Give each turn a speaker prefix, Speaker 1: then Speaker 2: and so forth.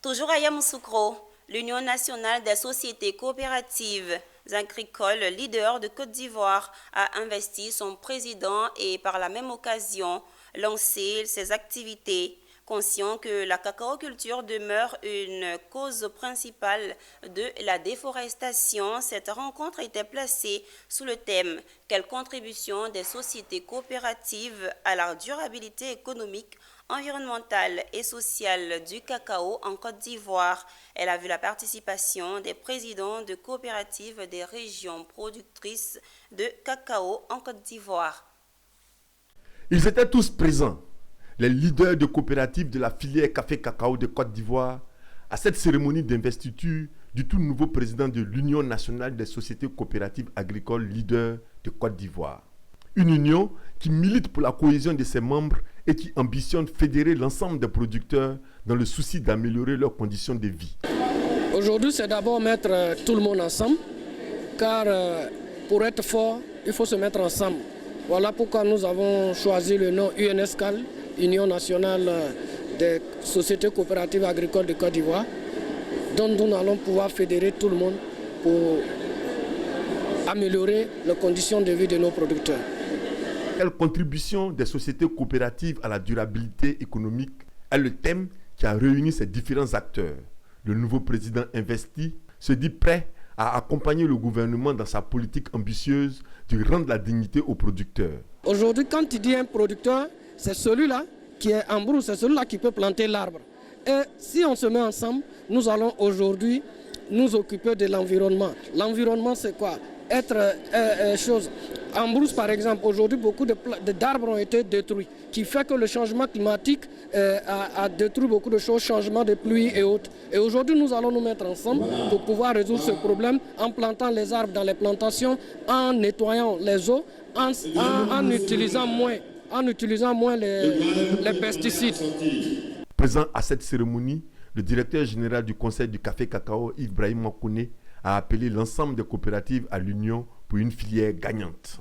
Speaker 1: Toujours à Yamoussoukro, l'Union nationale des sociétés coopératives agricoles, leader de Côte d'Ivoire, a investi son président et par la même occasion lancé ses activités. Conscient que la cacaoculture demeure une cause principale de la déforestation, cette rencontre était placée sous le thème « Quelle contribution des sociétés coopératives à la durabilité économique, environnementale et sociale du cacao en Côte d'Ivoire ». Elle a vu la participation des présidents de coopératives des régions productrices de cacao en Côte d'Ivoire.
Speaker 2: Ils étaient tous présents, les leaders de coopératives de la filière café-cacao de Côte d'Ivoire, à cette cérémonie d'investiture du tout nouveau président de l'Union nationale des sociétés coopératives agricoles leaders de Côte d'Ivoire. Une union qui milite pour la cohésion de ses membres et qui ambitionne fédérer l'ensemble des producteurs dans le souci d'améliorer leurs conditions de vie.
Speaker 3: Aujourd'hui, c'est d'abord mettre tout le monde ensemble, car pour être fort, il faut se mettre ensemble. Voilà pourquoi nous avons choisi le nom UNESCAL, Union nationale des sociétés coopératives agricoles de Côte d'Ivoire, dont nous allons pouvoir fédérer tout le monde pour améliorer les conditions de vie de nos producteurs.
Speaker 2: Quelle contribution des sociétés coopératives à la durabilité économique est le thème qui a réuni ces différents acteurs. Le nouveau président investi se dit prêt à accompagner le gouvernement dans sa politique ambitieuse de rendre la dignité aux producteurs.
Speaker 3: Aujourd'hui, quand tu dis un producteur, c'est celui-là qui est en brousse, c'est celui-là qui peut planter l'arbre. Et si on se met ensemble, nous allons aujourd'hui nous occuper de l'environnement. L'environnement, c'est quoi? En brousse, par exemple, aujourd'hui, beaucoup d'arbres ont été détruits, qui fait que le changement climatique a détruit beaucoup de choses, changement de pluie et autres. Et aujourd'hui, nous allons nous mettre ensemble pour pouvoir résoudre ce problème en plantant les arbres dans les plantations, en nettoyant les eaux, en utilisant moins les pesticides.
Speaker 2: Présent à cette cérémonie, le directeur général du Conseil du café-cacao, Yves Brahim Makouné, a appelé l'ensemble des coopératives à l'union pour une filière gagnante.